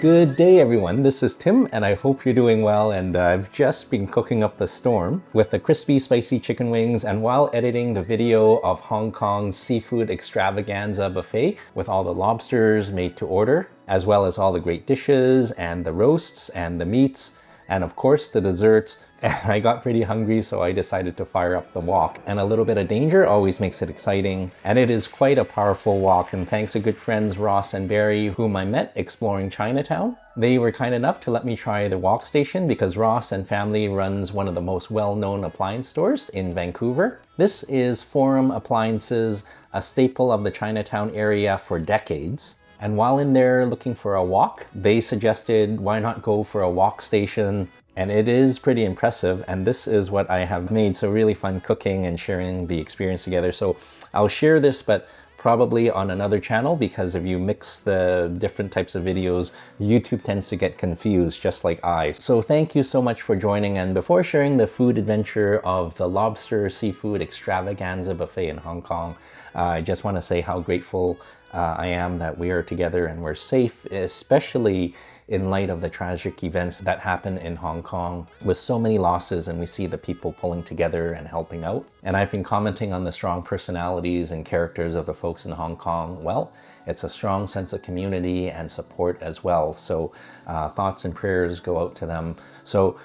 Good day everyone, this is Tim and I hope you're doing well, and I've just been cooking up a storm with the crispy spicy chicken wings, and while editing the video of Hong Kong's seafood extravaganza buffet with all the lobsters made to order, as well as all the great dishes and the roasts and the meats, and of course the desserts, and I got pretty hungry so I decided to fire up the wok. And a little bit of danger always makes it exciting, and it is quite a powerful wok, and thanks to good friends Ross and Barry, whom I met exploring Chinatown. They were kind enough to let me try the wok station because Ross and family runs one of the most well-known appliance stores in Vancouver. This is Forum Appliances, a staple of the Chinatown area for decades. And while in there looking for a wok, they suggested why not go for a wok station, and it is pretty impressive, and this is what I have made. So really fun cooking and sharing the experience together. So I'll share this, but probably on another channel, because if you mix the different types of videos, YouTube tends to get confused, just like I. So thank you so much for joining, and before sharing the food adventure of the Lobster Seafood Extravaganza Buffet in Hong Kong, I just want to say how grateful I am that we are together and we're safe, especially in light of the tragic events that happen in Hong Kong with so many losses, and we see the people pulling together and helping out. And I've been commenting on the strong personalities and characters of the folks in Hong Kong. Well, it's a strong sense of community and support as well. So thoughts and prayers go out to them. So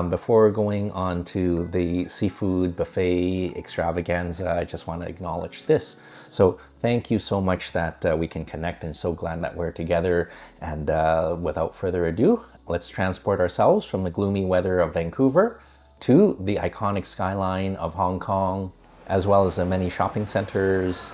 before going on to the seafood buffet extravaganza, I just want to acknowledge this. So thank you so much that we can connect, and so glad that we're together. And without further ado, let's transport ourselves from the gloomy weather of Vancouver to the iconic skyline of Hong Kong, as well as the many shopping centers.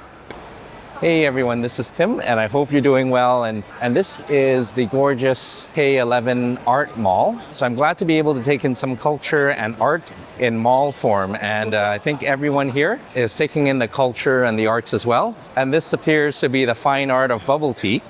Hey everyone, this is Tim and I hope you're doing well, and this is the gorgeous K11 Art Mall. So I'm glad to be able to take in some culture and art in mall form, and I think everyone here is taking in the culture and the arts as well. And this appears to be the fine art of bubble tea.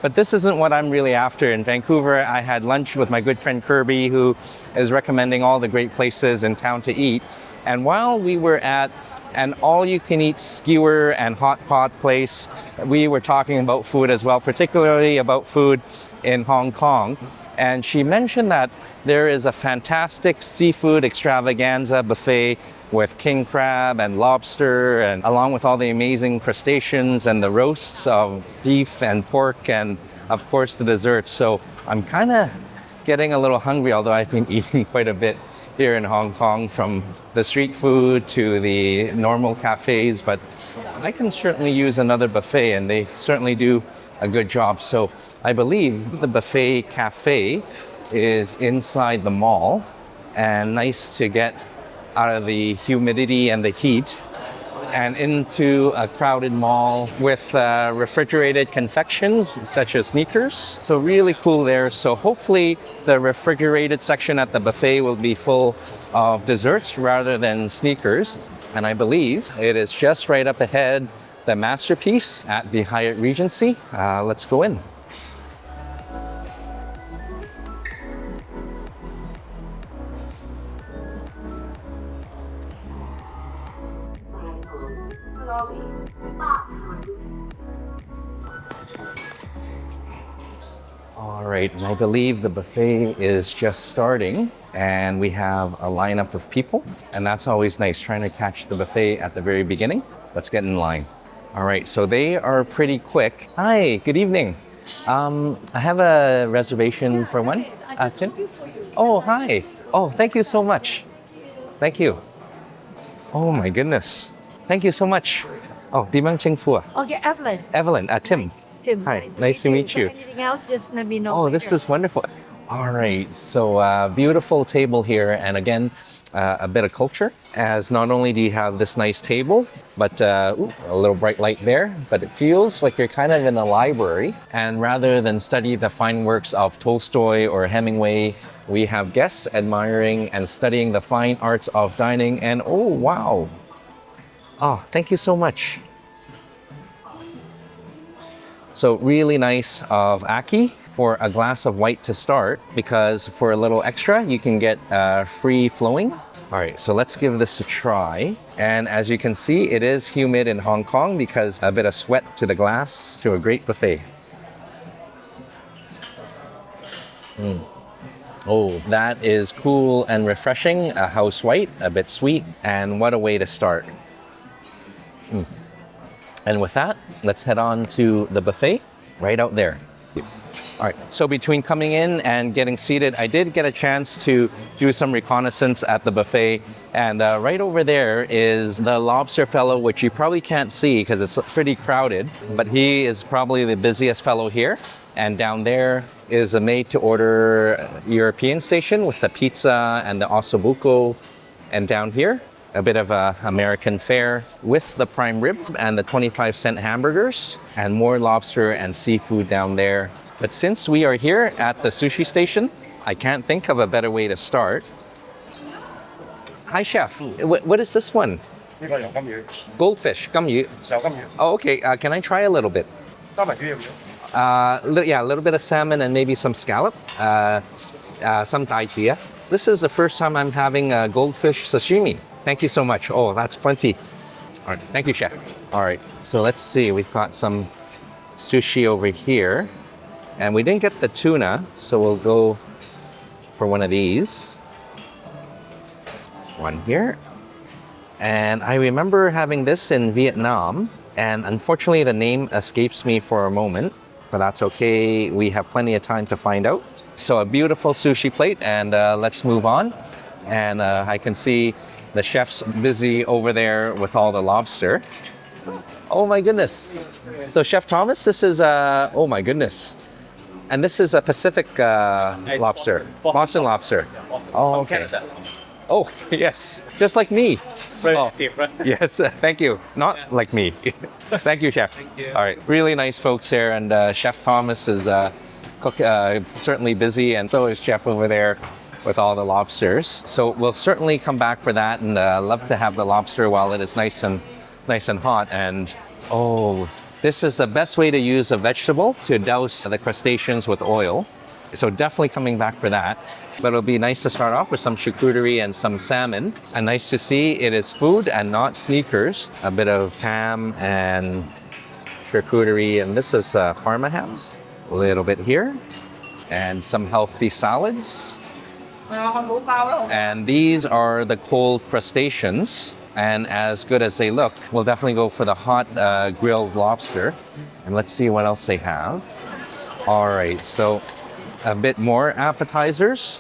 But this isn't what I'm really after. In Vancouver, I had lunch with my good friend Kirby, who is recommending all the great places in town to eat. And while we were at an all-you-can-eat skewer and hot pot place, we were talking about food as well, particularly about food in Hong Kong. And she mentioned that there is a fantastic seafood extravaganza buffet with king crab and lobster, and along with all the amazing crustaceans and the roasts of beef and pork, and of course the desserts. So I'm kind of getting a little hungry, although I've been eating quite a bit here in Hong Kong, from the street food to the normal cafes, but I can certainly use another buffet, and they certainly do a good job. So I believe the buffet cafe is inside the mall, and nice to get out of the humidity and the heat and into a crowded mall with refrigerated confections such as sneakers. So really cool there. So hopefully the refrigerated section at the buffet will be full of desserts rather than sneakers. And I believe it is just right up ahead, the masterpiece at the Hyatt Regency. Let's go in. All right, and I believe the buffet is just starting, and we have a lineup of people, and that's always nice, trying to catch the buffet at the very beginning. Let's get in line. All right, so they are pretty quick. Hi, good evening. I have a reservation for one. Oh, hi. Oh, thank you so much. Thank you. Oh my goodness. Thank you so much. Oh, Dimang Cheng Fua. Okay, Evelyn. Evelyn, Tim. Tim. Hi, nice to meet you. Anything else, just let me know. Oh, this is wonderful. All right, so beautiful table here, and again, a bit of culture, as not only do you have this nice table, but a little bright light there, but it feels like you're kind of in a library. And rather than study the fine works of Tolstoy or Hemingway, we have guests admiring and studying the fine arts of dining. And oh, wow. Oh, thank you so much. So really nice of Aki for a glass of white to start, because for a little extra, you can get free flowing. All right, so let's give this a try. And as you can see, it is humid in Hong Kong because a bit of sweat to the glass to a great buffet. Oh, that is cool and refreshing. A house white, a bit sweet, and what a way to start. And with that, let's head on to the buffet right out there. All right, so between coming in and getting seated, I did get a chance to do some reconnaissance at the buffet. And right over there is the lobster fellow, which you probably can't see because it's pretty crowded, but he is probably the busiest fellow here. And down there is a made-to-order European station with the pizza and the ossobuco. And down here, a bit of a American fare with the prime rib and the 25-cent hamburgers, and more lobster and seafood down there. But since we are here at the sushi station, I can't think of a better way to start. Hi, chef. What is this one? Goldfish, 金魚. Oh, okay. Can I try a little bit? Yeah, a little bit of salmon and maybe some scallop. Some tai chi. This is the first time I'm having a goldfish sashimi. Thank you so much. Oh, that's plenty. All right, thank you, chef. All right, so let's see. We've got some sushi over here. And we didn't get the tuna, so we'll go for one of these. One here. And I remember having this in Vietnam, and unfortunately the name escapes me for a moment, but that's okay. We have plenty of time to find out. So a beautiful sushi plate, and let's move on. And I can see the chef's busy over there with all the lobster. Oh my goodness. So Chef Thomas, this is, oh my goodness. And this is a Pacific lobster, Boston Lobster. Oh, okay. Oh, yes, just like me. Oh, yes, thank you. Not like me. Thank you, Chef. Thank you. All right, really nice folks there, and Chef Thomas is certainly busy, and so is Chef over there with all the lobsters. So we'll certainly come back for that, and love to have the lobster while it is nice and hot. And oh, this is the best way to use a vegetable to douse the crustaceans with oil. So definitely coming back for that. But it'll be nice to start off with some charcuterie and some salmon. And nice to see it is food and not sneakers. A bit of ham and charcuterie. And this is Parma hams. A little bit here. And some healthy salads. And these are the cold crustaceans. And as good as they look, we'll definitely go for the hot grilled lobster. And let's see what else they have. All right, so a bit more appetizers.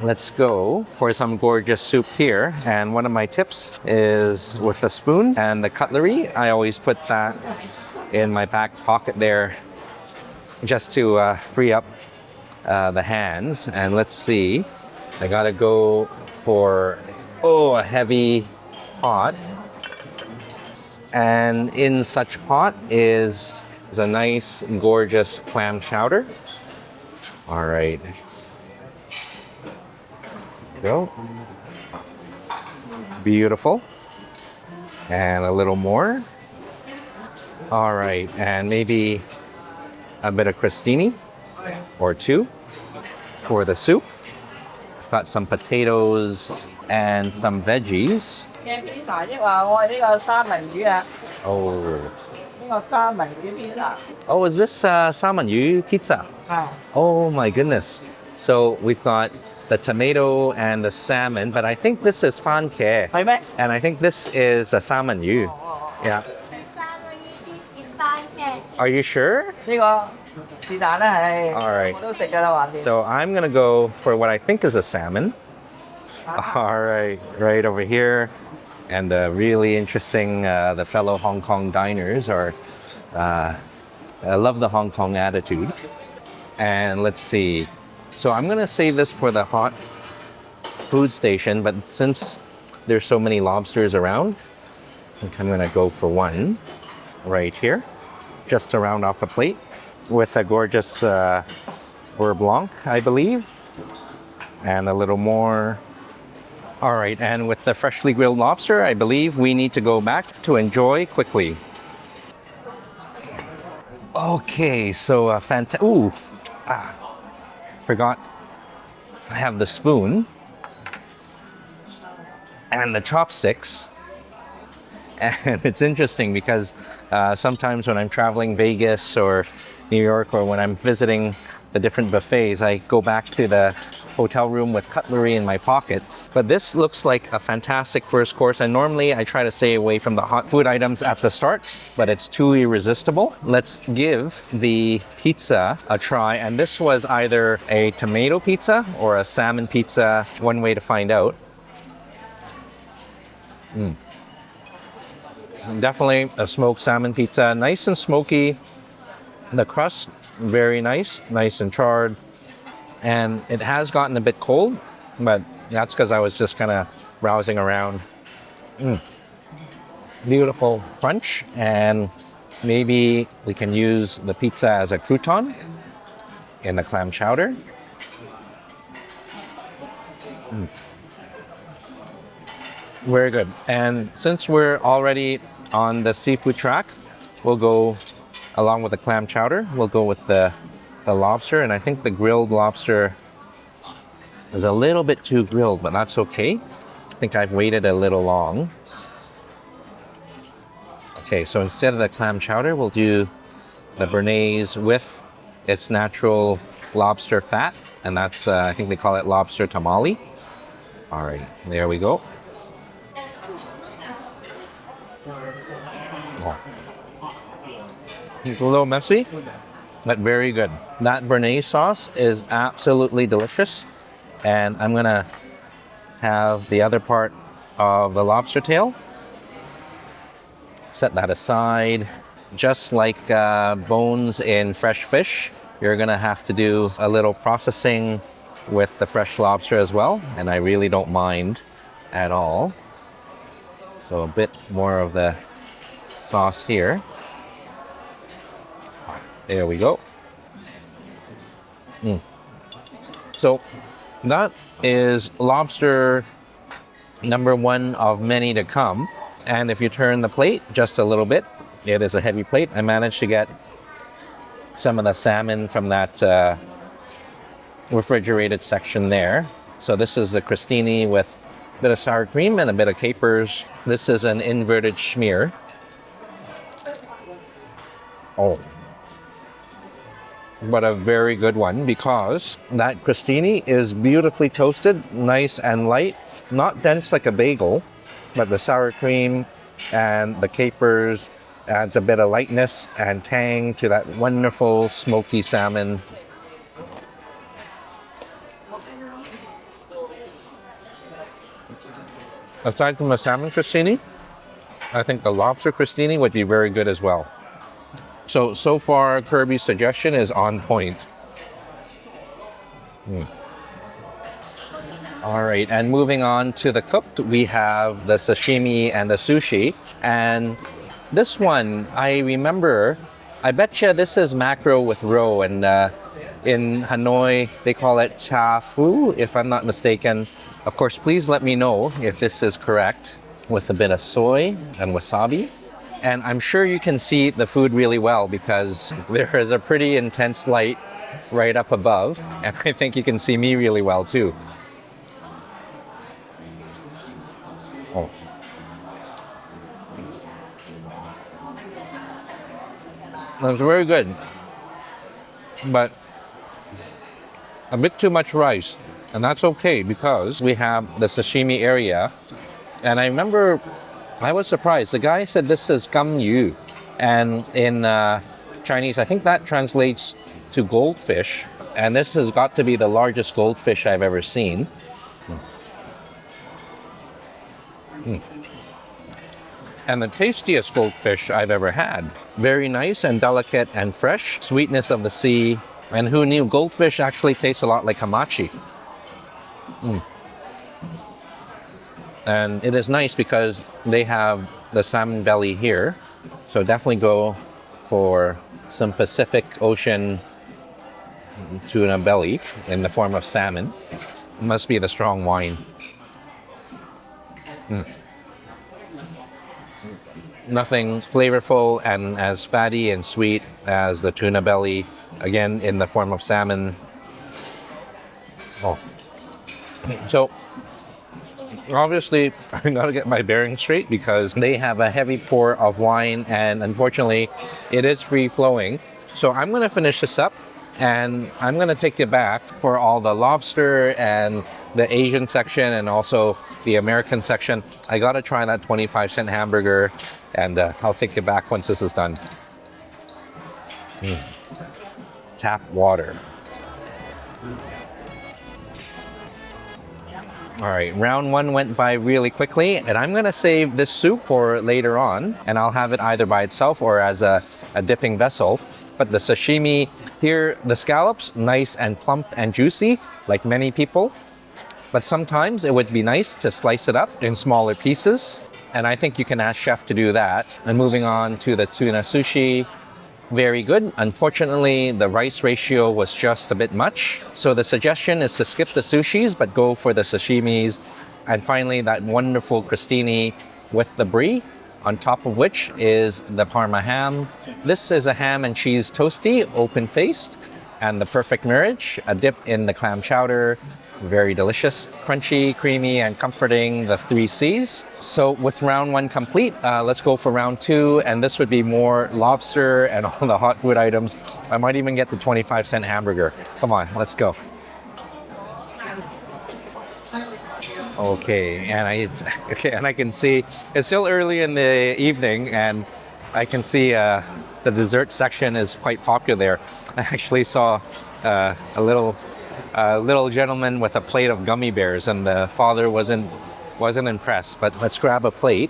Let's go for some gorgeous soup here. And one of my tips is with the spoon and the cutlery. I always put that in my back pocket there just to free up the hands. And let's see, I gotta go for a heavy pot. And in such pot is a nice gorgeous clam chowder. All right, go. Beautiful. And a little more. All right, and maybe a bit of crostini or two for the soup. Got some potatoes and some veggies. Oh, is this salmon yu pizza? Oh my goodness. So we've got the tomato and the salmon, but I think this is fan ke. And I think this is the salmon yu. Yeah. Are you sure? All right. So I'm gonna go for what I think is a salmon. All right, right over here. And really interesting, the fellow Hong Kong diners are, I love the Hong Kong attitude. And let's see. So I'm gonna save this for the hot food station, but since there's so many lobsters around, I think I'm gonna go for one right here, just to round off the plate with a gorgeous beurre blanc, I believe, and a little more. All right, and with the freshly grilled lobster, I believe we need to go back to enjoy quickly. Okay, so forgot I have the spoon and the chopsticks. And it's interesting because sometimes when I'm traveling Vegas or New York, or when I'm visiting the different buffets, I go back to the hotel room with cutlery in my pocket. But this looks like a fantastic first course, and normally I try to stay away from the hot food items at the start, but it's too irresistible. Let's give the pizza a try, and this was either a tomato pizza or a salmon pizza, one way to find out. Definitely a smoked salmon pizza, nice and smoky. The crust, very nice and charred. And it has gotten a bit cold, but that's because I was just kind of browsing around. Beautiful crunch, and maybe we can use the pizza as a crouton in the clam chowder. Very good. And since we're already on the seafood track, we'll go along with the clam chowder. We'll go with the lobster, and I think the grilled lobster is a little bit too grilled, but that's okay. I think I've waited a little long. Okay, so instead of the clam chowder, we'll do the béarnaise with its natural lobster fat, and that's, I think they call it lobster tamale. All right, there we go. Oh. It's a little messy, but very good. That béarnaise sauce is absolutely delicious. And I'm gonna have the other part of the lobster tail. Set that aside. Just like bones in fresh fish, you're gonna have to do a little processing with the fresh lobster as well. And I really don't mind at all. So a bit more of the sauce here. There we go. So that is lobster number one of many to come. And if you turn the plate just a little bit, it is a heavy plate. I managed to get some of the salmon from that refrigerated section there. So this is the crostini with a bit of sour cream and a bit of capers. This is an inverted schmear. Oh. But a very good one, because that crostini is beautifully toasted, nice and light, not dense like a bagel, but the sour cream and the capers adds a bit of lightness and tang to that wonderful smoky salmon. Aside from the salmon crostini, I think the lobster crostini would be very good as well. So far, Kirby's suggestion is on point. All right, and moving on to the cooked, we have the sashimi and the sushi. And this one, I remember, I bet you this is mackerel with roe, and in Hanoi, they call it cha fu, if I'm not mistaken. Of course, please let me know if this is correct, with a bit of soy and wasabi. And I'm sure you can see the food really well because there is a pretty intense light right up above. And I think you can see me really well too. Oh. That's very good. But a bit too much rice. And that's okay because we have the sashimi area. And I remember I was surprised. The guy said this is gamyu, and in Chinese, I think that translates to goldfish. And this has got to be the largest goldfish I've ever seen. And the tastiest goldfish I've ever had. Very nice and delicate and fresh. Sweetness of the sea. And who knew goldfish actually tastes a lot like hamachi. And it is nice because they have the salmon belly here. So definitely go for some Pacific Ocean tuna belly in the form of salmon. It must be the strong wine. Nothing flavorful and as fatty and sweet as the tuna belly, again in the form of salmon. Oh. So obviously, I gotta get my bearings straight because they have a heavy pour of wine, and unfortunately, it is free flowing. So I'm gonna finish this up And I'm gonna take you back for all the lobster and the Asian section and also the American section. I gotta try that 25-cent hamburger, and I'll take you back once this is done. Tap water. All right, round one went by really quickly, and I'm gonna save this soup for later on, and I'll have it either by itself or as a dipping vessel. But the sashimi here, the scallops, nice and plump and juicy, like many people. But sometimes it would be nice to slice it up in smaller pieces, and I think you can ask chef to do that. And moving on to the tuna sushi, very good. Unfortunately, the rice ratio was just a bit much. So the suggestion is to skip the sushis, but go for the sashimis. And finally, that wonderful crostini with the brie, on top of which is the Parma ham. This is a ham and cheese toasty, open-faced, and the perfect marriage, a dip in the clam chowder. Very delicious, crunchy, creamy, and comforting, the 3 C's. So with round one complete, let's go for round two, and this would be more lobster and all the hot food items. I might even get the 25-cent hamburger. Come on, let's go. Okay, and I can see it's still early in the evening, and I can see the dessert section is quite popular there. I actually saw a little gentleman with a plate of gummy bears, and the father wasn't impressed. But let's grab a plate.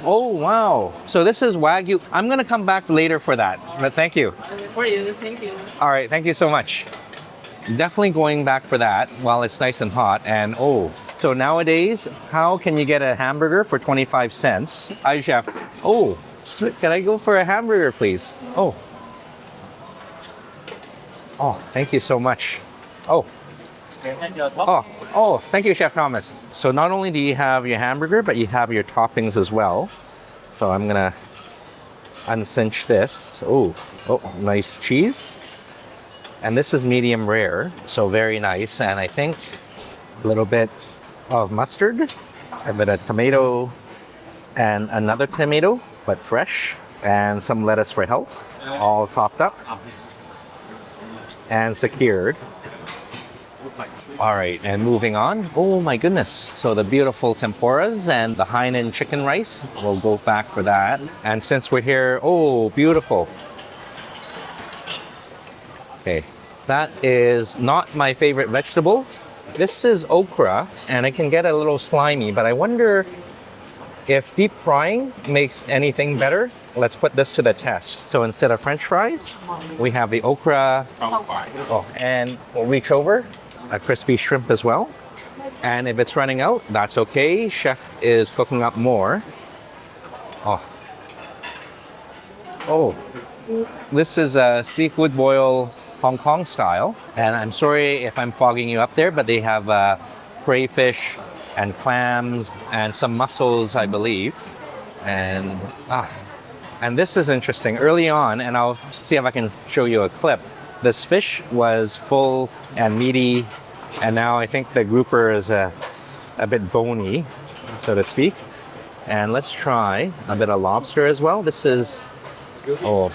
Oh wow! So this is Wagyu. I'm gonna come back later for that. But thank you. For you, thank you. All right, thank you so much. Definitely going back for that while it's nice and hot. And oh, so nowadays, how can you get a hamburger for 25 cents? Hi, chef. Oh, can I go for a hamburger, please? Oh. Oh, thank you so much. Oh. Oh, thank you, Chef Thomas. So not only do you have your hamburger, but you have your toppings as well. So I'm gonna uncinch this. Oh, nice cheese. And this is medium rare, so very nice. And I think a little bit of mustard, a bit of tomato, and another tomato, but fresh, and some lettuce for health, all topped up and secured. All right, and moving on. Oh my goodness. So the beautiful tempuras and the Hainan chicken rice. We'll go back for that. And since we're here, oh, beautiful. Okay, that is not my favorite vegetables. This is okra, and it can get a little slimy, but I wonder if deep frying makes anything better. Let's put this to the test. So instead of French fries, we have the okra. Oh, and we'll reach over, a crispy shrimp as well. And if it's running out, that's okay. Chef is cooking up more. Oh, this is a seafood boil Hong Kong style. And I'm sorry if I'm fogging you up there, but they have crayfish and clams and some mussels, I believe. And this is interesting. Early on, and I'll see if I can show you a clip, this fish was full and meaty, and now I think the grouper is a bit bony, so to speak. And let's try a bit of lobster as well. This is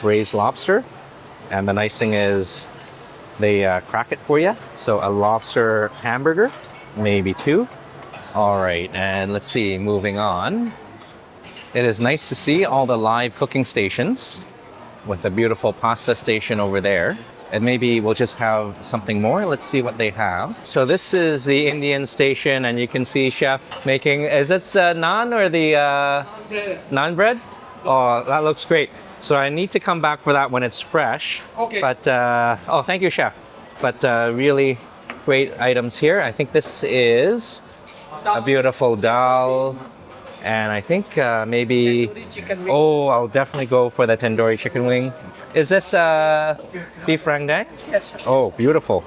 braised lobster, and the nice thing is they crack it for you. So a lobster hamburger, maybe 2. All right, and let's see, moving on. It is nice to see all the live cooking stations with the beautiful pasta station over there. And maybe we'll just have something more. Let's see what they have. So this is the Indian station, and you can see chef making, is it naan or the naan bread? Oh, that looks great. So I need to come back for that when it's fresh. Okay. But, thank you, chef. But really great items here. I think this is a beautiful dal. And I think maybe, I'll definitely go for the tandoori chicken wing. Is this beef rendang? Yes. Oh, beautiful.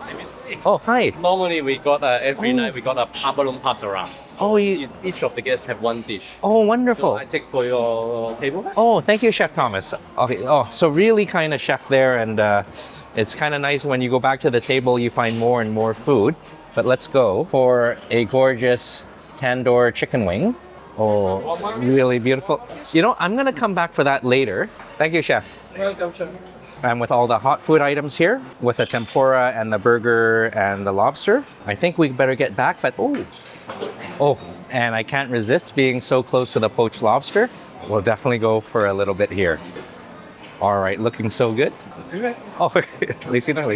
Oh, hi. Normally we got every night we got a pabalong pasarang. Oh, Each of the guests have one dish. Oh, wonderful. So I take for your table. Oh, thank you, Chef Thomas. Okay. Oh, so really kind of chef there, and it's kind of nice when you go back to the table, you find more and more food. But let's go for a gorgeous tandoor chicken wing. Oh, really beautiful. You know, I'm gonna come back for that later. Thank you, chef. Welcome, chef. And with all the hot food items here, with the tempura and the burger and the lobster, I think we better get back, but oh, and I can't resist being so close to the poached lobster. We'll definitely go for a little bit here. All right, looking so good. Oh, at least you know.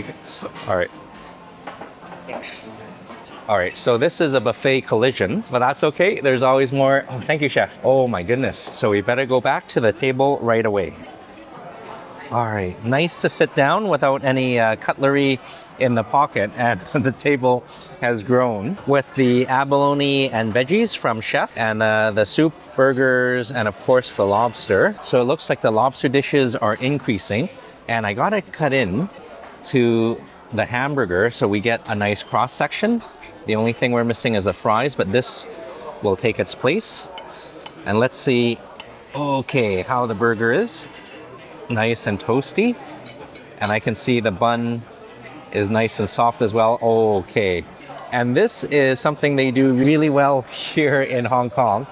All right. All right, so this is a buffet collision, but that's okay. There's always more. Oh, thank you, chef. Oh my goodness. So we better go back to the table right away. All right, nice to sit down without any cutlery in the pocket, and the table has grown with the abalone and veggies from chef, and the soup, burgers, and of course the lobster. So it looks like the lobster dishes are increasing, and I got it cut in to the hamburger so we get a nice cross section. The only thing we're missing is the fries, but this will take its place. And let's see, okay, how the burger is. Nice and toasty. And I can see the bun is nice and soft as well. Okay. And this is something they do really well here in Hong Kong.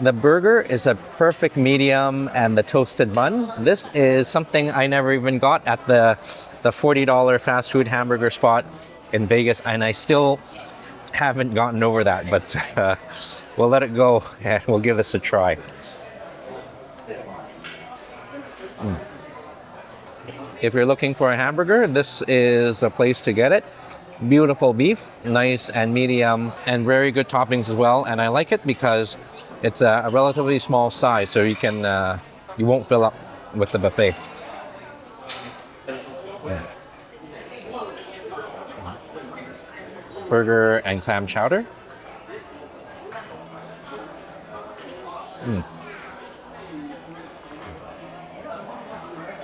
The burger is a perfect medium and the toasted bun. This is something I never even got at the $40 fast food hamburger spot in Vegas, and I still haven't gotten over that, but we'll let it go and we'll give this a try. If you're looking for a hamburger, this is a place to get it. Beautiful beef, nice and medium, and very good toppings as well. And I like it because it's a relatively small size, so you can you won't fill up with the buffet. Yeah. Burger and clam chowder.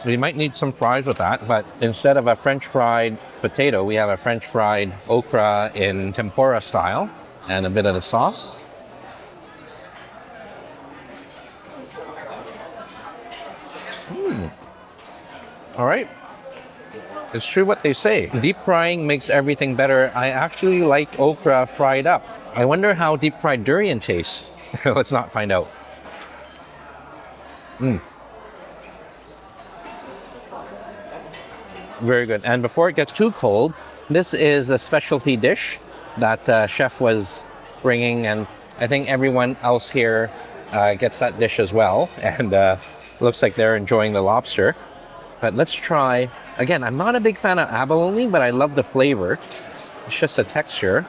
So you might need some fries with that, but instead of a French fried potato, we have a French fried okra in tempura style, and a bit of the sauce. All right. It's true what they say. Deep frying makes everything better. I actually like okra fried up. I wonder how deep fried durian tastes. Let's not find out. Very good. And before it gets too cold, this is a specialty dish that chef was bringing, and I think everyone else here gets that dish as well. And looks like they're enjoying the lobster. But let's try, again, I'm not a big fan of abalone, but I love the flavor. It's just a texture.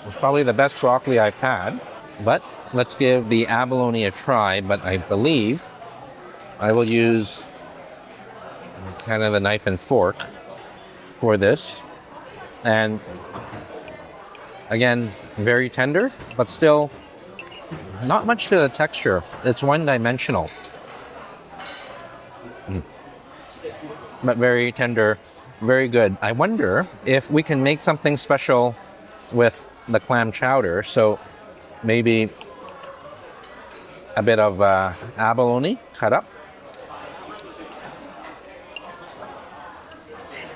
It's probably the best broccoli I've had, but let's give the abalone a try. But I believe I will use kind of a knife and fork for this. And again, very tender, but still not much to the texture. It's one-dimensional. But very tender, very good. I wonder if we can make something special with the clam chowder. So maybe a bit of abalone cut up.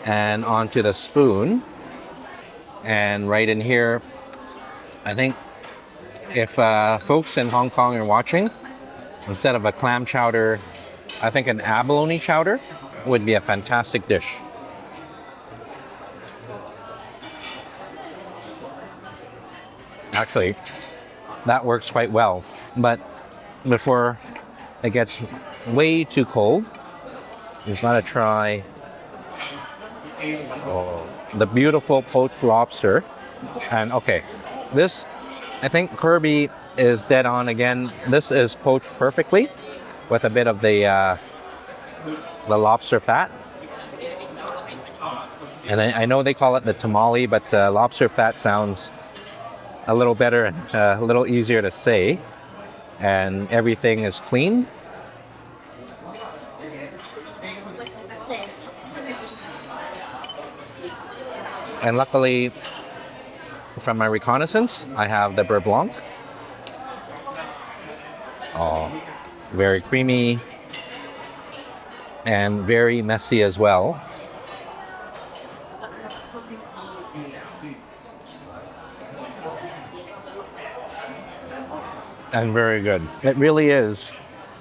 And onto the spoon. And right in here, I think if folks in Hong Kong are watching, instead of a clam chowder, I think an abalone chowder would be a fantastic dish. Actually, that works quite well. But before it gets way too cold, we just gotta try the beautiful poached lobster. And okay, this, I think Kirby is dead on again. This is poached perfectly with a bit of the lobster fat. And I know they call it the tamale, but lobster fat sounds a little better and a little easier to say. And everything is clean. And luckily, from my reconnaissance, I have the beurre blanc. Oh, very creamy and very messy as well. and very good. It really is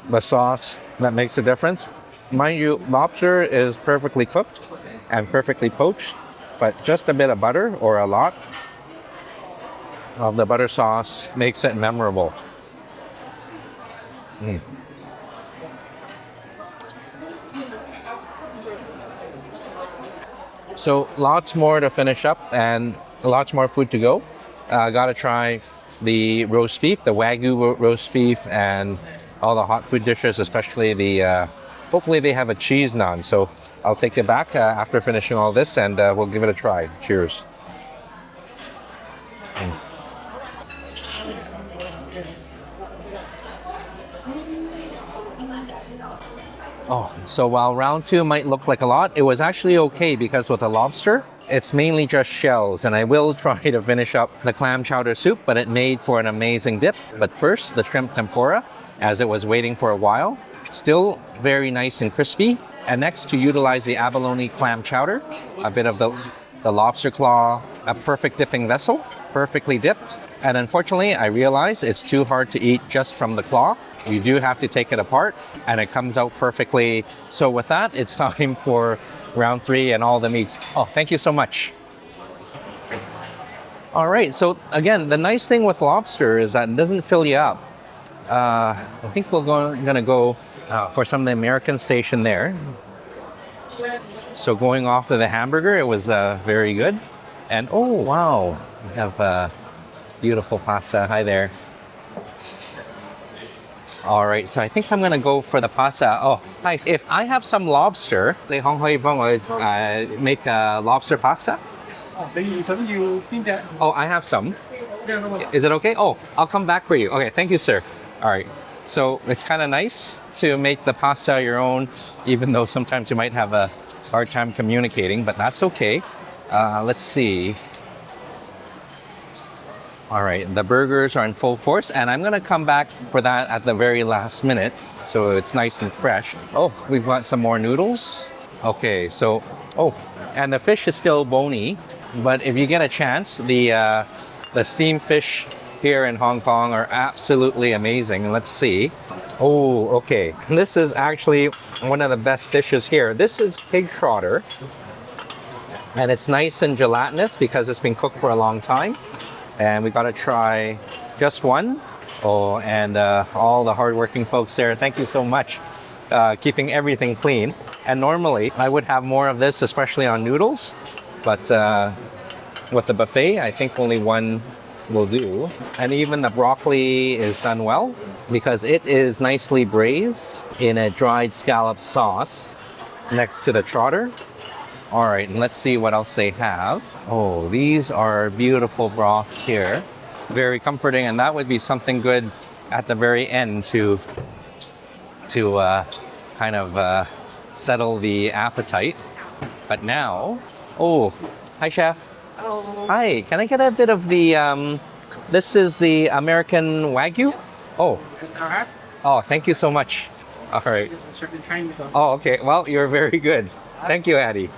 the sauce that makes the difference. Mind you, lobster is perfectly cooked and perfectly poached, but just a bit of butter or a lot of the butter sauce makes it memorable. So lots more to finish up and lots more food to go. Gotta try the roast beef, the Wagyu roast beef, and all the hot food dishes, especially the, hopefully they have a cheese naan. So I'll take it back after finishing all this and we'll give it a try. Cheers. Oh, so while round two might look like a lot, it was actually okay because with the lobster, it's mainly just shells. And I will try to finish up the clam chowder soup, but it made for an amazing dip. But first, the shrimp tempura, as it was waiting for a while, still very nice and crispy. And next, to utilize the abalone clam chowder, a bit of the lobster claw, a perfect dipping vessel, perfectly dipped. And unfortunately, I realize it's too hard to eat just from the claw. You do have to take it apart and it comes out perfectly. So with that, it's time for round three and all the meats. Oh, thank you so much. All right, so again, the nice thing with lobster is that it doesn't fill you up. I think gonna go for some of the American station there. So going off of the hamburger, it was very good. And oh, wow, we have beautiful pasta. Hi there. All right, so I think I'm gonna go for the pasta. Oh, hi. If I have some lobster, they make lobster pasta. Oh, I have some. Is it okay? Oh, I'll come back for you. Okay, thank you, sir. All right. So it's kind of nice to make the pasta your own, even though sometimes you might have a hard time communicating, but that's okay. Let's see. All right, the burgers are in full force, and I'm gonna come back for that at the very last minute, so it's nice and fresh. Oh, we've got some more noodles. Okay, so, oh, and the fish is still bony, but if you get a chance, the steamed fish here in Hong Kong are absolutely amazing. Let's see. Oh, okay. This is actually one of the best dishes here. This is pig trotter, and it's nice and gelatinous because it's been cooked for a long time. And we got to try just one. Oh, and all the hardworking folks there, thank you so much, keeping everything clean. And normally I would have more of this, especially on noodles, but with the buffet, I think only one will do. And even the broccoli is done well because it is nicely braised in a dried scallop sauce next to the trotter. All right, and let's see what else they have. Oh, these are beautiful broths here. Very comforting, and that would be something good at the very end to kind of settle the appetite. But now, oh, hi, chef. Hello. Hi, can I get a bit of the, this is the American Wagyu? Oh. Oh, thank you so much. All right. Oh, okay. Well, you're very good. Thank you, Addie.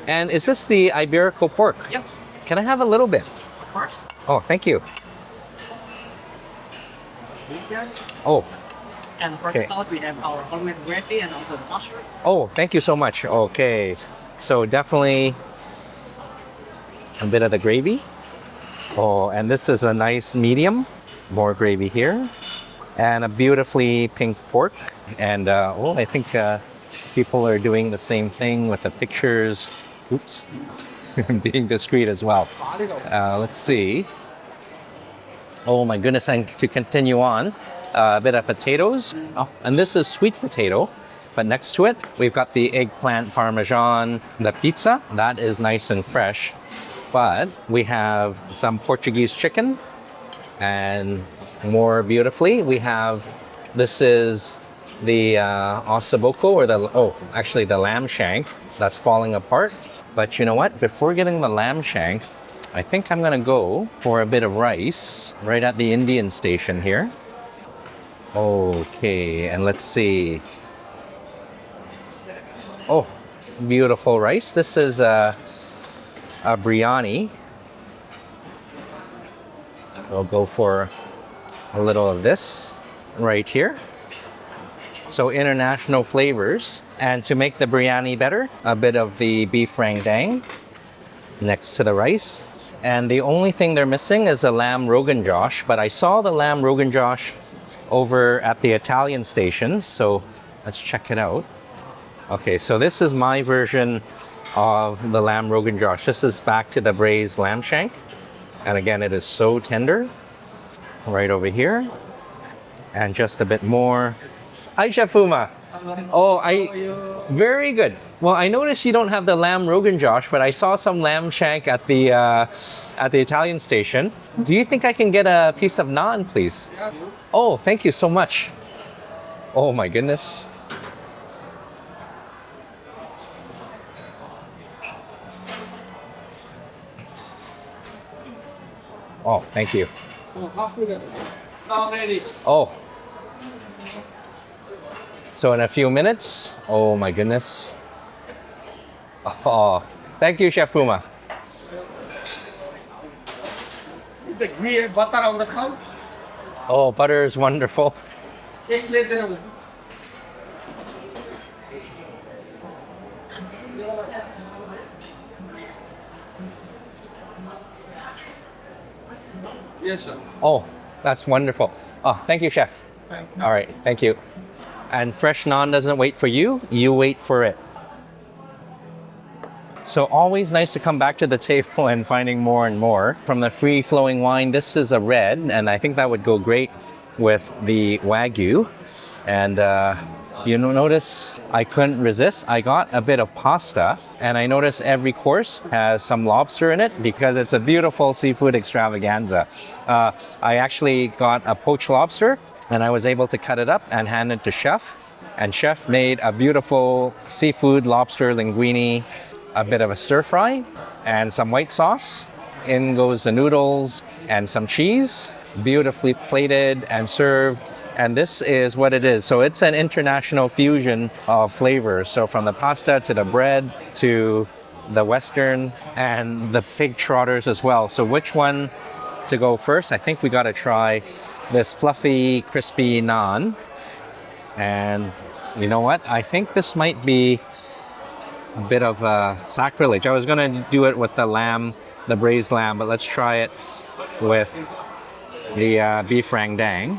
And is this the Iberico pork? Yes. Can I have a little bit? Of course. Oh, thank you. Oh. And for the sauce, we have our homemade gravy and also the mushroom. Oh, thank you so much. Okay. So definitely a bit of the gravy. Oh, and this is a nice medium. More gravy here. And a beautifully pink pork. And oh, I think people are doing the same thing with the pictures. Oops. Being discreet as well. Let's see. Oh my goodness, and to continue on, a bit of potatoes. Oh, and this is sweet potato, but next to it, we've got the eggplant parmesan, the pizza. That is nice and fresh. But we have some Portuguese chicken, and more beautifully, we have, this is the ossobuco, or actually the lamb shank that's falling apart. But you know what? Before getting the lamb shank, I think I'm gonna go for a bit of rice right at the Indian station here. Okay, and let's see. Oh, beautiful rice. This is a biryani. I'll go for a little of this right here. So international flavors. And to make the biryani better, a bit of the beef rendang next to the rice. And the only thing they're missing is a lamb Rogan Josh, but I saw the lamb Rogan Josh over at the Italian station, so let's check it out. Okay, so this is my version of the lamb Rogan Josh. This is back to the braised lamb shank. And again, it is so tender. Right over here. And just a bit more. Hi, Chef Uma. Oh, very good. Well, I noticed you don't have the lamb Rogan Josh, but I saw some lamb shank at the Italian station. Do you think I can get a piece of naan, please? Oh, thank you so much. Oh my goodness. Oh, thank you. Oh. So in a few minutes, oh my goodness. Oh, thank you, Chef Puma. Oh, butter is wonderful. Yes, sir. Oh, that's wonderful. Oh, thank you, Chef. All right, thank you. And fresh naan doesn't wait for you, you wait for it. So always nice to come back to the table and finding more and more. From the free-flowing wine, this is a red, and I think that would go great with the Wagyu. And you notice I couldn't resist. I got a bit of pasta, and I notice every course has some lobster in it because it's a beautiful seafood extravaganza. I actually got a poached lobster, and I was able to cut it up and hand it to Chef. And Chef made a beautiful seafood lobster linguini, a bit of a stir fry, and some white sauce. In goes the noodles and some cheese, beautifully plated and served. And this is what it is. So it's an international fusion of flavors. So from the pasta to the bread to the Western and the pig trotters as well. So which one to go first? I think we got to try this fluffy, crispy naan. And you know what? I think this might be a bit of sacrilege. I was going to do it with the lamb, the braised lamb, but let's try it with the beef rendang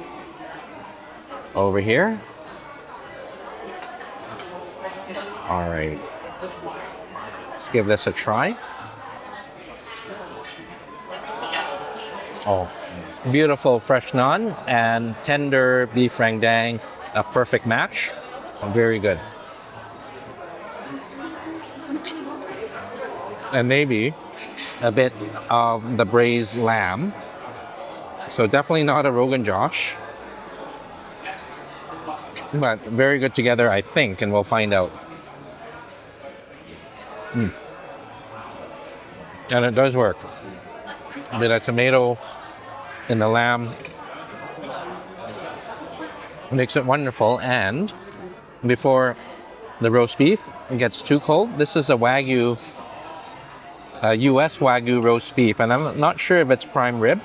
over here. All right. Let's give this a try. Oh, beautiful fresh naan and tender beef rendang, a perfect match. Very good. And maybe a bit of the braised lamb. So definitely not a Rogan Josh, but very good together, I think, and we'll find out. And it does work. A bit of tomato in the lamb makes it wonderful. And before the roast beef gets too cold, this is a Wagyu, US Wagyu roast beef, and I'm not sure if it's prime rib,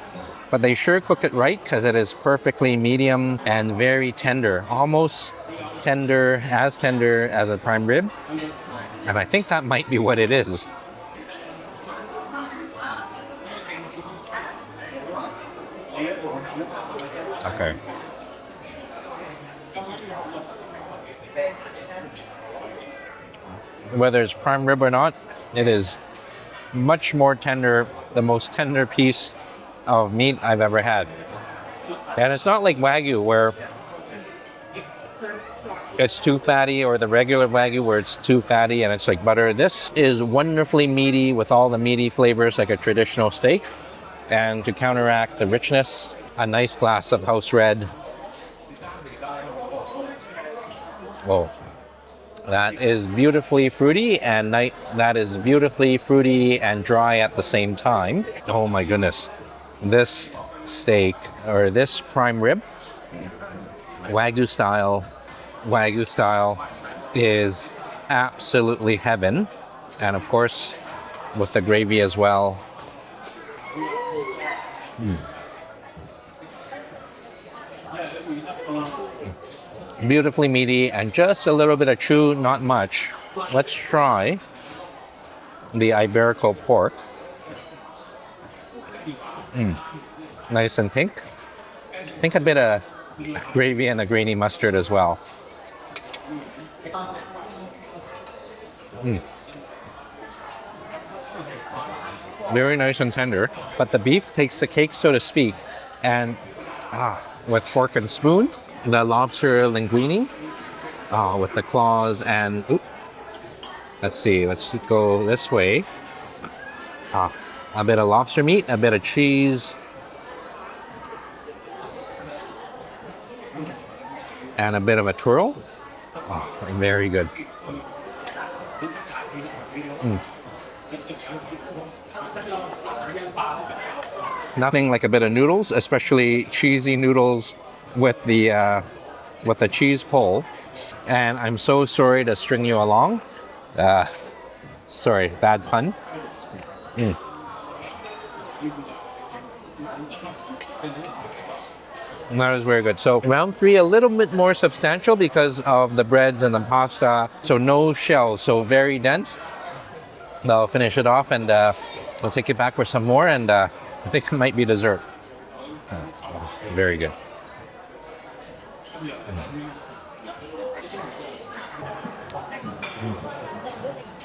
but they sure cook it right because it is perfectly medium and very tender, almost tender as a prime rib. And I think that might be what it is. Okay. Whether it's prime rib or not, it is much more tender, the most tender piece of meat I've ever had. And it's not like Wagyu where it's too fatty, or the regular Wagyu where it's too fatty and it's like butter. This is wonderfully meaty with all the meaty flavors like a traditional steak. And to counteract the richness, a nice glass of house red. Whoa. That is beautifully fruity, and that is beautifully fruity and dry at the same time. Oh my goodness. This steak, or this prime rib, Wagyu style, is absolutely heaven. And of course, with the gravy as well. Beautifully meaty and just a little bit of chew, not much. Let's try the Iberico pork. Nice and pink. I think a bit of gravy and a grainy mustard as well. Very nice and tender, but the beef takes the cake, so to speak, and with fork and spoon, the lobster linguini, with the claws and let's see, let's go this way. A bit of lobster meat, a bit of cheese, and a bit of a twirl. Very good. Nothing like a bit of noodles, especially cheesy noodles with the cheese pull. And I'm so sorry to string you along. Sorry, bad pun. That is very good. So round 3, a little bit more substantial because of the breads and the pasta. So no shell, so very dense. I'll finish it off and we'll take it back for some more, and I think it might be dessert. Very good.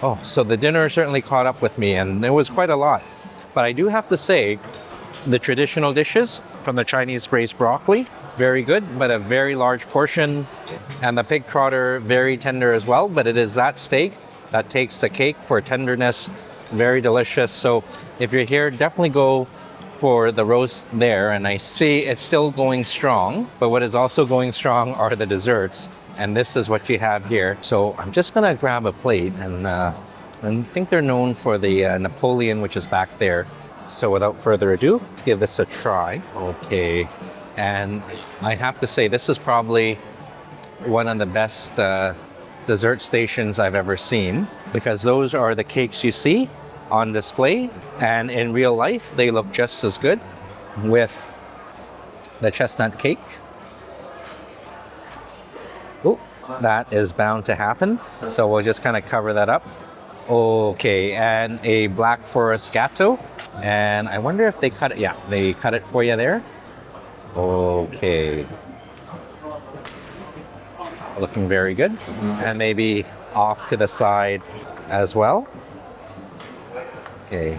Oh, so the dinner certainly caught up with me, and there was quite a lot. But I do have to say, the traditional dishes from the Chinese braised broccoli, very good, but a very large portion. And the pig trotter, very tender as well, but it is that steak that takes the cake for tenderness. Very delicious. So if you're here, definitely go for the roast there. And I see it's still going strong, but what is also going strong are the desserts. And this is what you have here. So I'm just gonna grab a plate, and I think they're known for the Napoleon, which is back there. So without further ado, let's give this a try. Okay, and I have to say, this is probably one of the best dessert stations I've ever seen, because those are the cakes you see on display, and in real life they look just as good with the chestnut cake. Oh, that is bound to happen, so we'll just kind of cover that up. Okay, and a Black Forest Gatto, and I wonder if they cut it. Yeah, they cut it for you there. Okay, looking very good. And maybe off to the side as well. Okay,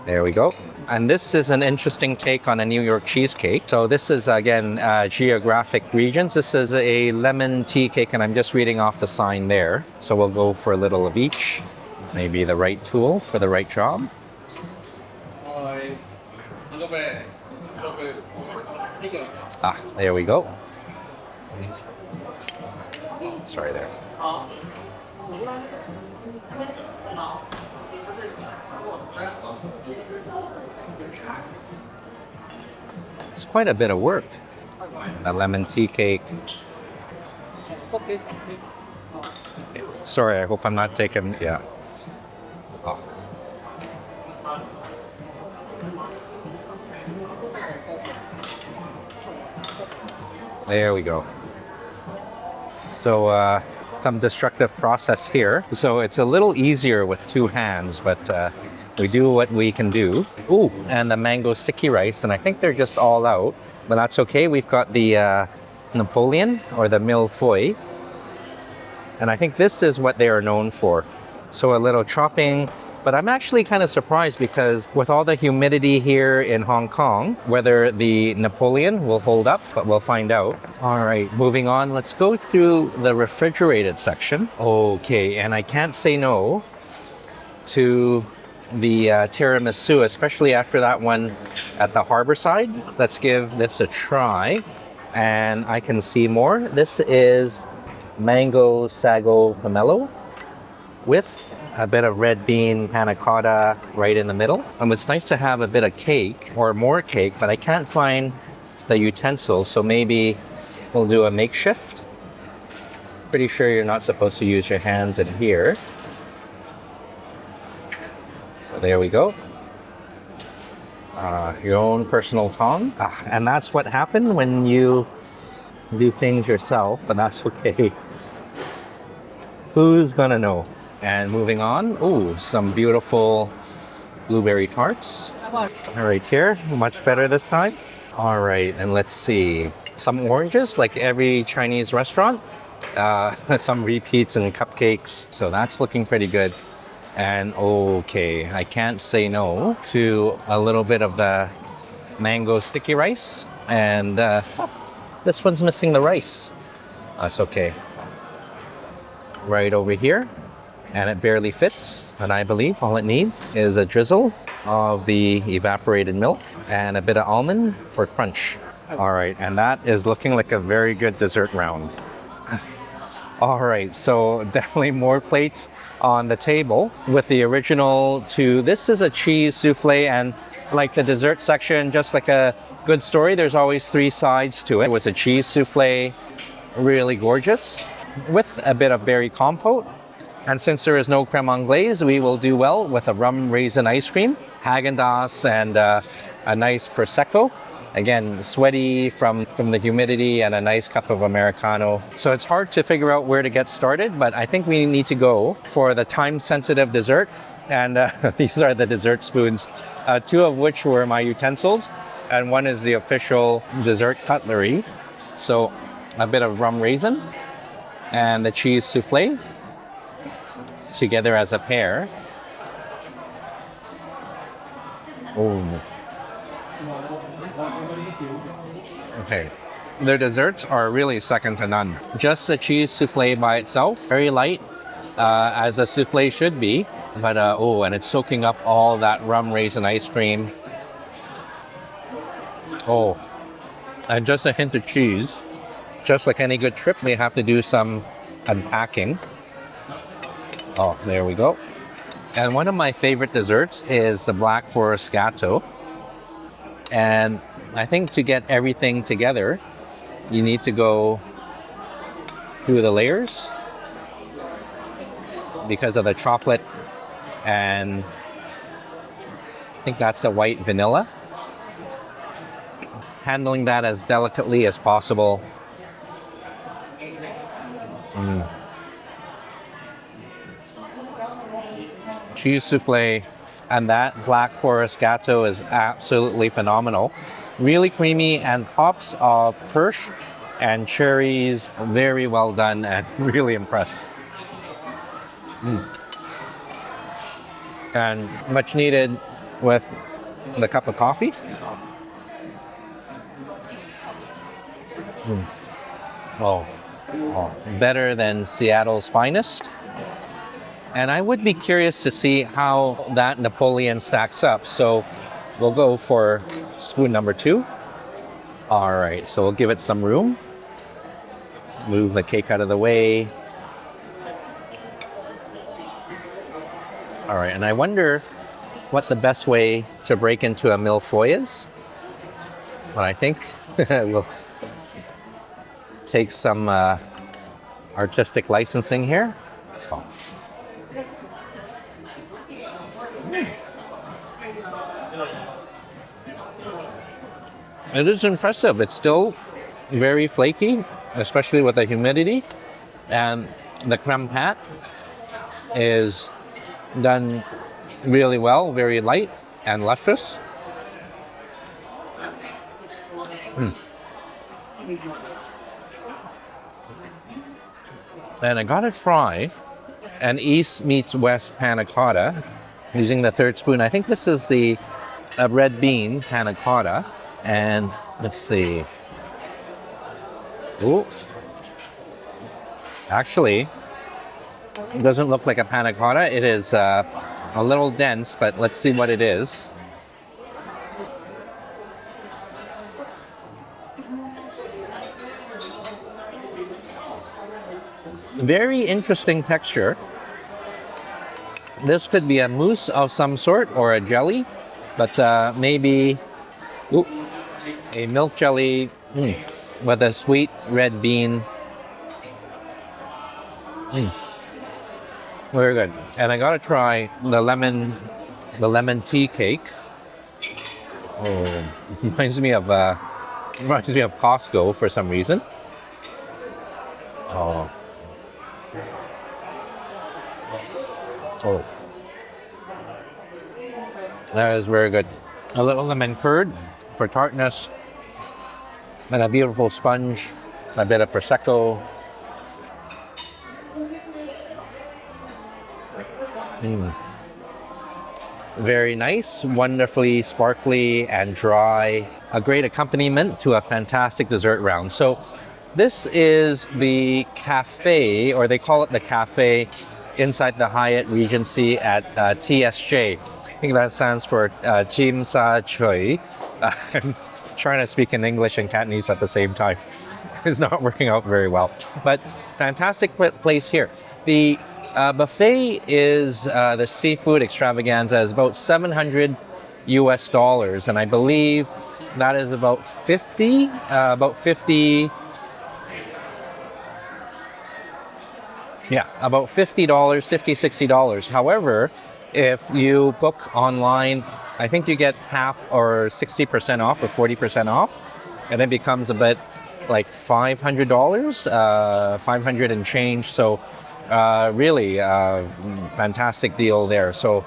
there we go. And this is an interesting take on a New York cheesecake. So this is, again, geographic regions. This is a lemon tea cake, and I'm just reading off the sign there. So we'll go for a little of each. Maybe the right tool for the right job. There we go. Sorry there. It's quite a bit of work. A lemon tea cake. Sorry, I hope I'm not taking, yeah. Oh. There we go. So some destructive process here. So it's a little easier with 2 hands, but we do what we can do. Ooh, and the mango sticky rice, and I think they're just all out, but that's okay. We've got the Napoleon, or the mille-feuille, and I think this is what they are known for. So a little chopping, but I'm actually kind of surprised because with all the humidity here in Hong Kong, whether the Napoleon will hold up, but we'll find out. All right, moving on, let's go through the refrigerated section. Okay, and I can't say no to the tiramisu, especially after that one at the harbor side. Let's give this a try, and I can see more. This is mango sago pomelo with a bit of red bean panna cotta right in the middle. And it's nice to have a bit of cake, or more cake, but I can't find the utensils, so maybe we'll do a makeshift. Pretty sure you're not supposed to use your hands in here. There we go. Your own personal tongue. And that's what happened when you do things yourself, but that's okay. Who's gonna know? And moving on, ooh, some beautiful blueberry tarts. All right, here, much better this time. All right, and let's see. Some oranges, like every Chinese restaurant. Some repeats and cupcakes. So that's looking pretty good. And okay, I can't say no to a little bit of the mango sticky rice. And this one's missing the rice. That's okay. Right over here. And it barely fits. And I believe all it needs is a drizzle of the evaporated milk and a bit of almond for crunch. All right, and that is looking like a very good dessert round. All right, so definitely more plates on the table with the original two. This is a cheese souffle, and like the dessert section, just like a good story, there's always three sides to it. It was a cheese souffle, really gorgeous, with a bit of berry compote. And since there is no creme anglaise, we will do well with a rum raisin ice cream, Haagen-Dazs, and a nice Prosecco. Again, sweaty from the humidity and a nice cup of Americano. So it's hard to figure out where to get started, but I think we need to go for the time-sensitive dessert. And these are the dessert spoons, two of which were my utensils, and one is the official dessert cutlery. So a bit of rum raisin and the cheese souffle together as a pair. Oh. Okay, their desserts are really second to none. Just the cheese souffle by itself, very light, as a souffle should be. But oh, and it's soaking up all that rum raisin ice cream. Oh, and just a hint of cheese. Just like any good trip, we have to do some unpacking. Oh, there we go. And one of my favorite desserts is the Black Forest Gâteau. And I think to get everything together, you need to go through the layers because of the chocolate, and I think that's a white vanilla. Handling that as delicately as possible. Cheese souffle and that Black Forest Gâteau is absolutely phenomenal. Really creamy and pops of kirsch and cherries. Very well done and really impressed. And much needed with the cup of coffee. Oh, better than Seattle's finest. And I would be curious to see how that Napoleon stacks up. So we'll go for spoon number 2. All right, so we'll give it some room. Move the cake out of the way. All right, and I wonder what the best way to break into a mille-feuille is. But I think we'll take some artistic licensing here. Oh. It is impressive. It's still very flaky, especially with the humidity. And the creme pat is done really well, very light and luscious. And I gotta try an East meets West panna cotta using the third spoon. I think this is the red bean panna cotta. And let's see. Ooh. Actually, it doesn't look like a panna cotta. It is a little dense, but let's see what it is. Very interesting texture. This could be a mousse of some sort or a jelly, but maybe a milk jelly with a sweet red bean. Very good. And I gotta try the lemon tea cake. Oh, reminds me of Costco for some reason. Oh. Oh. That is very good. A little lemon curd for tartness. And a beautiful sponge. A bit of Prosecco. Very nice, wonderfully sparkly and dry. A great accompaniment to a fantastic dessert round. So this is the cafe, or they call it the cafe, inside the Hyatt Regency at TSJ. I think that stands for Jin Sa Tsui. I'm trying to speak in English and Cantonese at the same time. It's not working out very well. But fantastic place here. The buffet is the seafood extravaganza is about $700 US, and I believe that is about 50. Yeah, about $50, $60. However, if you book online, I think you get half or 60% off or 40% off, and it becomes a bit like $500, 500 and change. So really fantastic deal there. So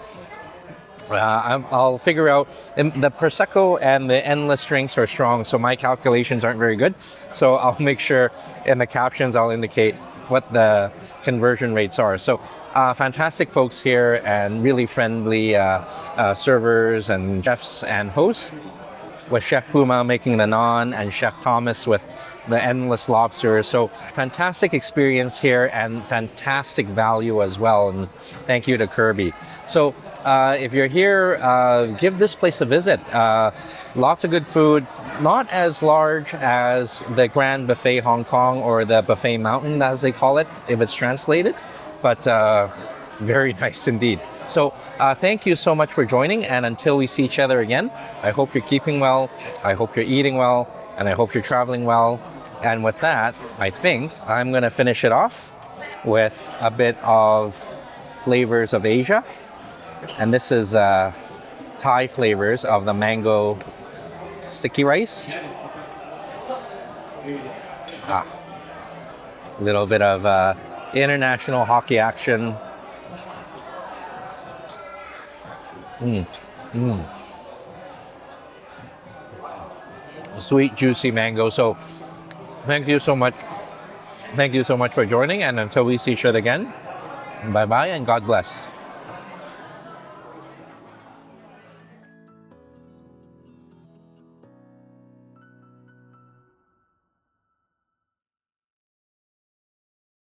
I'll figure out, and the Prosecco and the endless drinks are strong, so my calculations aren't very good. So I'll make sure in the captions I'll indicate what the conversion rates are. So fantastic folks here, and really friendly servers and chefs and hosts, with Chef Puma making the naan and Chef Thomas with the endless lobster. So fantastic experience here and fantastic value as well. And thank you to Kirby. So if you're here, give this place a visit. Lots of good food, not as large as the Grand Buffet Hong Kong or the Buffet Mountain, as they call it, if it's translated, but very nice indeed. So thank you so much for joining, and until we see each other again, I hope you're keeping well, I hope you're eating well, and I hope you're traveling well. And with that, I think I'm going to finish it off with a bit of flavors of Asia. And this is Thai flavors of the mango sticky rice. A little bit of international hockey action. Sweet, juicy mango. So thank you so much. Thank you so much for joining, and until we see each other again, bye-bye and God bless.